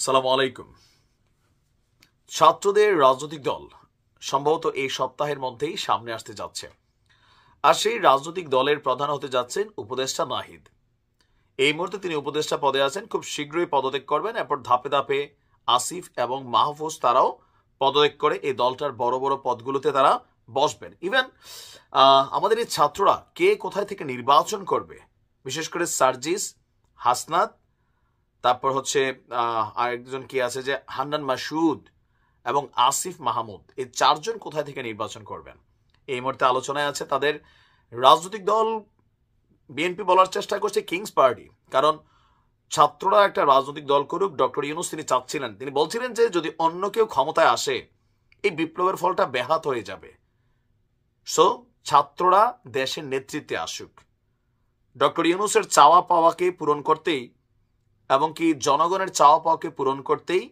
সালামু আলাইকুম। ছাত্রদের রাজনৈতিক দল সম্ভবত এই সপ্তাহের মধ্যেই সামনে আসতে যাচ্ছে, আর সেই রাজনৈতিক দলের প্রধান হতে যাচ্ছেন উপদেষ্টা নাহিদ। এই মুহূর্তে তিনি উপদেষ্টা পদে আছেন, খুব শীঘ্রই পদত্যাগ করবেন। এরপর ধাপে ধাপে আসিফ এবং মাহফুজ তারাও পদত্যাগ করে এই দলটার বড় বড় পদগুলোতে তারা বসবেন। ইভেন আমাদের এই ছাত্ররা কে কোথায় থেকে নির্বাচন করবে, বিশেষ করে সার্জিস, হাসনাত, তারপর হচ্ছে আরেকজন কি আছে যে হান্নান মাসুদ এবং আসিফ মাহমুদ, এই চারজন কোথায় থেকে নির্বাচন করবেন এই মুহূর্তে আলোচনায় আছে। তাদের রাজনৈতিক দল বিএনপি বলার চেষ্টা করছে কিংস পার্টি, কারণ ছাত্ররা একটা রাজনৈতিক দল করুক। ডক্টর ইউনূস তিনি চাচ্ছিলেন, তিনি বলছিলেন যে যদি অন্য কেউ ক্ষমতায় আসে এই বিপ্লবের ফলটা ব্যাহত হয়ে যাবে। সো ছাত্ররা দেশের নেতৃত্বে আসুক, ডক্টর ইউনূসের চাওয়া পাওয়াকে পূরণ করতেই এবং কি জনগণের চাওয়া পাওয়াকে পূরণ করতেই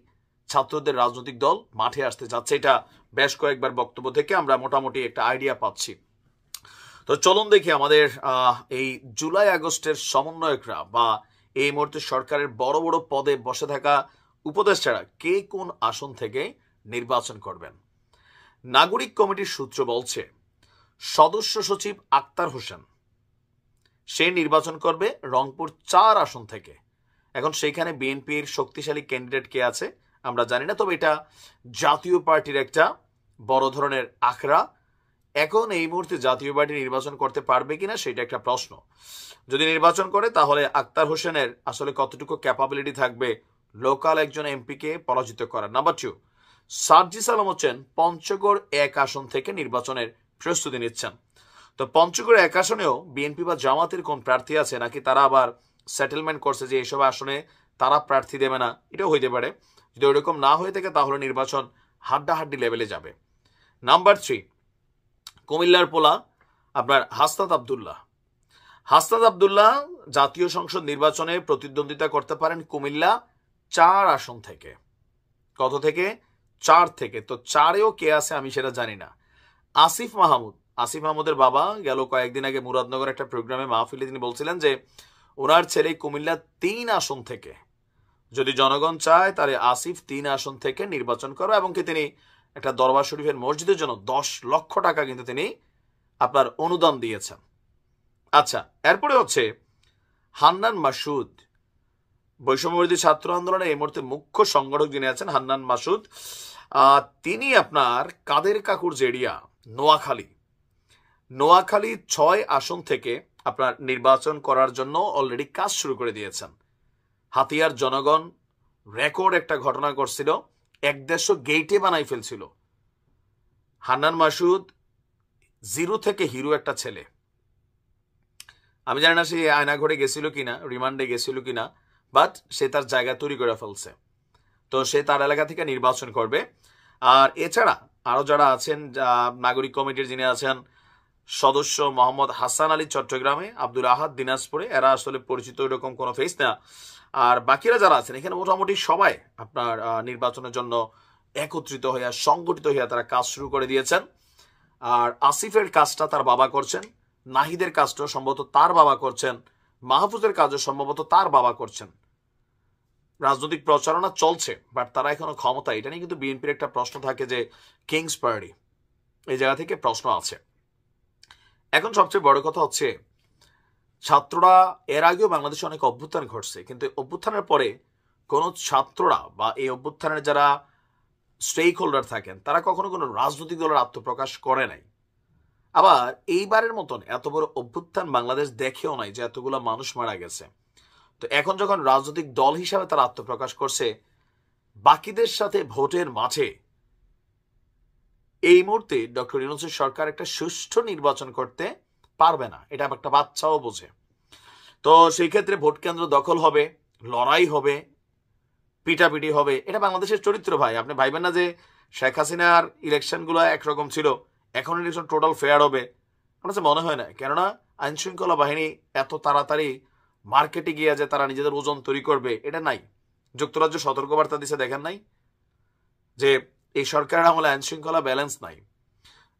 ছাত্রদের রাজনৈতিক দল মাঠে আসতে যাচ্ছে। এটা বেশ কয়েকবার বক্তব্য থেকে আমরা মোটামুটি একটা আইডিয়া পাচ্ছি। তো চলুন দেখি আমাদের এই জুলাই আগস্টের সমন্বয়করা বা এই মুহূর্তে সরকারের বড় বড় পদে বসে থাকা উপদেষ্টারা কে কোন আসন থেকে নির্বাচন করবেন। নাগরিক কমিটির সূত্র বলছে সদস্য সচিব আক্তার হোসেন সে নির্বাচন করবে রংপুর 4 আসন থেকে। এখন সেইখানে বিএনপির শক্তিশালী ক্যান্ডিডেট কে আছে আমরা জানি না, তবে এটা জাতীয় পার্টির একটা বড় ধরনের আখড়া। এখন এই মুহূর্তে জাতীয় পার্টি নির্বাচন করতে পারবে কিনা সেটা একটা প্রশ্ন। যদি নির্বাচন করে তাহলে আক্তার হোসেনের আসলে কতটুকু ক্যাপাবিলিটি থাকবে লোকাল একজন এমপিকে পরাজিত করার। নাম্বার 2, সার্জিস আলম হচ্ছেন পঞ্চগড় 1 আসন থেকে নির্বাচনের প্রস্তুতি নিচ্ছেন। তো পঞ্চগড় 1 আসনেও বিএনপি বা জামাতের কোন প্রার্থী আছে, নাকি তারা আবার সেটেলমেন্ট করছে যে এসব আসনে তারা প্রার্থী দেবে না, এটাও হইতে পারে। যদি ওইরকম না হয়ে থাকে তাহলে নির্বাচন হাড্ডাহাড্ডি লেভেলে যাবে। নাম্বার 3, কুমিল্লার পোলা আপনার হাসনাত আবদুল্লাহ জাতীয় সংসদ নির্বাচনে প্রতিদ্বন্দ্বিতা করতে পারেন কুমিল্লা 4 আসন থেকে। কত থেকে? 4 থেকে। তো 4এও কে আছে আমি সেটা জানি না। আসিফ মাহমুদের বাবা গেল কয়েকদিন আগে মুরাদনগর একটা প্রোগ্রামে মাহফিলে তিনি বলছিলেন যে ওনার ছেলে কুমিল্লা 3 আসন থেকে, যদি জনগণ চায় তাহলে আসিফ 3 আসন থেকে নির্বাচন করবে, এবং কি তিনি একটা দরবার শরীফের মসজিদের জন্য 10 লক্ষ টাকা কিন্তু তিনি আপনার অনুদান দিয়েছেন। আচ্ছা, এরপরে হচ্ছে হান্নান মাসুদ, বৈষম্যবিরোধী ছাত্র আন্দোলনের এই মুহূর্তে মুখ্য সংগঠক যিনি আছেন হান্নান মাসুদ, তিনি আপনার কাদের কাকুর জেডিয়া নোয়াখালী 6 আসন থেকে আপনার নির্বাচন করার জন্য অলরেডি কাজ শুরু করে দিয়েছেন। হাতিয়ার জনগণ রেকর্ড একটা ঘটনা করছিল, 150 গেইটে বানাই ফেলছিল। হান্নান মাসুদ 0 থেকে হিরো একটা ছেলে। আমি জানি না সে আয়নাঘরে গেছিল কিনা, রিমান্ডে গেছিল কিনা, বাট সে তার জায়গা তৈরি করে ফেলছে। তো সে তার এলাকা থেকে নির্বাচন করবে। আর এছাড়া আরো যারা আছেন, নাগরিক কমিটির যিনি আছেন সদস্য মোহাম্মদ হাসান আলী চট্টগ্রামে, আব্দুল আহাদ দিনাজপুরে, এরা আসলে পরিচিত এরকম কোনো ফেস না। আর বাকিরা যারা আছেন এখানে মোটামুটি সবাই আপনার নির্বাচনের জন্য একত্রিত হইয়া সংগঠিত হইয়া তারা কাজ শুরু করে দিয়েছেন। আর আসিফের কাজটা তার বাবা করছেন, নাহিদের কাজটা সম্ভবত তার বাবা করছেন, মাহফুজের কাজও সম্ভবত তার বাবা করছেন। রাজনৈতিক প্রচারণা চলছে, বাট তারা এখনো ক্ষমতা, এটা নিয়ে কিন্তু বিএনপির একটা প্রশ্ন থাকে যে কিংস পার্টি, এই জায়গা থেকে প্রশ্ন আছে। এখন সবচেয়ে বড় কথা হচ্ছে ছাত্ররা এর আগেও বাংলাদেশে অনেক অভ্যুত্থান ঘটছে, কিন্তু অভ্যুত্থানের পরে কোন ছাত্ররা বা এই অভ্যুত্থানের যারা স্টেক হোল্ডার থাকেন তারা কখনো কোনো রাজনৈতিক দলের আত্মপ্রকাশ করে নাই। আবার এইবারের মতন এত বড় অভ্যুত্থান বাংলাদেশ দেখেও নাই যে এতগুলো মানুষ মারা গেছে। তো এখন যখন রাজনৈতিক দল হিসাবে তারা আত্মপ্রকাশ করছে, বাকিদের সাথে ভোটের মাঝে এই মুহূর্তে ডক্টর ইউনূসের সরকার একটা সুষ্ঠু নির্বাচন করতে পারবে না, এটা একটা বাচ্চাও বোঝে। তো সেই ক্ষেত্রে ভোট কেন্দ্র দখল হবে, লড়াই হবে, পিটাপিটি হবে। এটা বাংলাদেশের চরিত্র ভাই। আপনি ভাইবেন না যে শেখ হাসিনার ইলেকশনগুলো একরকম ছিল, এখন ইলেকশন টোটাল ফেয়ার হবে। আমার কাছে মনে হয় না, কেননা আইন শৃঙ্খলা বাহিনী এত তাড়াতাড়ি মার্কেটে গিয়ে যে তারা নিজেদের ওজন তৈরি করবে এটা নাই। যুক্তরাজ্য সতর্কবার্তা দিছে, দেখেন নাই যে এই সরকারের আমলে আইন শৃঙ্খলা ব্যালেন্স নাই,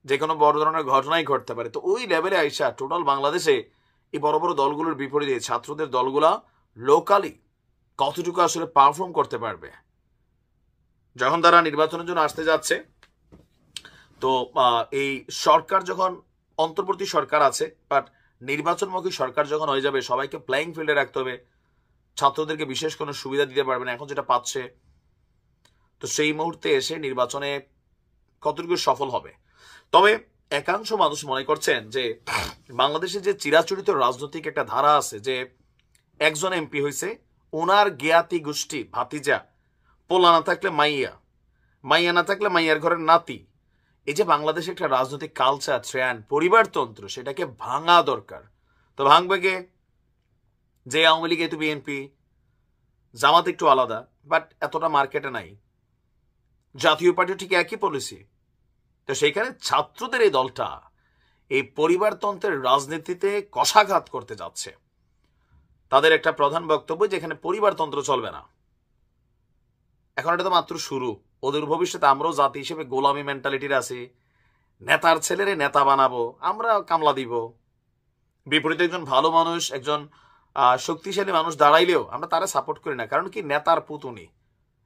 যে কোনো বড় ধরনের ঘটনাই ঘটতে পারে। তো ওই লেভেলে আইসা টোটাল বাংলাদেশে এই বড় বড় দলগুলোর বিপরীতে ছাত্রদের দলগুলা লোকালি কতটুকু আসলে পারফর্ম করতে পারবে যখন তারা নির্বাচনের জন্য আসতে যাচ্ছে, তো এই সরকার যখন অন্তর্বর্তী সরকার আছে, বাট নির্বাচনমুখী সরকার যখন হয়ে যাবে, সবাইকে প্লেইং ফিল্ডে রাখতে হবে, ছাত্রদেরকে বিশেষ কোনো সুবিধা দিতে পারবে না এখন যেটা পাচ্ছে। তো সেই মুহূর্তে এসে নির্বাচনে কতটুকু সফল হবে। তবে একাংশ মানুষ মনে করছেন যে বাংলাদেশে যে চিরাচরিত রাজনৈতিক একটা ধারা আছে যে একজন এমপি হয়েছে, ওনার জ্ঞাতি গোষ্ঠী ভাতিজা, পোলা না থাকলে মাইয়া, মাইয়া না থাকলে মাইয়ার ঘরের নাতি, এই যে বাংলাদেশে একটা রাজনৈতিক কালচার, ট্রেন্ড, পরিবারতন্ত্র, সেটাকে ভাঙা দরকার। তো ভাঙবে কে? যে আওয়ামী লীগ তো বিএনপি, জামাত একটু আলাদা, বাট এতটা মার্কেটে নাই। জাতীয় পার্টি ঠিক একই পলিসি। তো সেইখানে ছাত্রদের এই দলটা এই পরিবারতন্ত্রের রাজনীতিতে কষাঘাত করতে যাচ্ছে। তাদের একটা প্রধান বক্তব্য যে এখানে পরিবারতন্ত্র চলবে না। এখন এটা তো মাত্র শুরু, ওদের ভবিষ্যতে আমরাও জাতি হিসেবে গোলামি মেন্টালিটির আছি, নেতার ছেলেরে নেতা বানাবো, আমরা কামলা দিব। বিপরীতে একজন ভালো মানুষ, একজন শক্তিশালী মানুষ দাঁড়াইলেও আমরা তারা সাপোর্ট করি না, কারণ কি নেতার পুতুনি,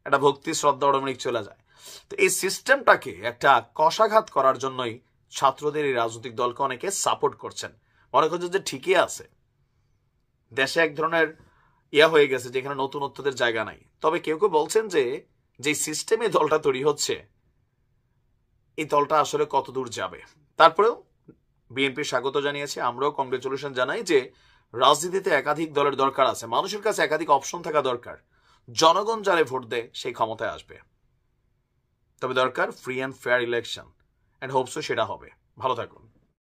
একটা ভক্তি শ্রদ্ধা অটোমেটিক চলে যায়। তো এই সিস্টেমটাকে একটা কষাঘাত করার জন্যই ছাত্রদের এই রাজনৈতিক দলকে অনেকে সাপোর্ট করছেন, মনে করছেন যে ঠিকই আছে। দেশে এক ধরনের ইয়া হয়ে গেছে যেখানে নতুনত্বদের জায়গা নাই। তবে কেউ কেউ বলছেন যে যে সিস্টেমে দলটা তৈরি হচ্ছে, এই দলটা আসলে কত দূর যাবে। তারপরেও বিএনপি স্বাগত জানিয়েছে, আমরাও কংগ্রেচুলেশন জানাই যে রাজনীতিতে একাধিক দলের দরকার আছে, মানুষের কাছে একাধিক অপশন থাকা দরকার। জনগণ যারে ভোট দেয় সেই ক্ষমতায় আসবে। তবে দরকার free and fair election, and hope so সেটা হবে। ভালো থাকুন।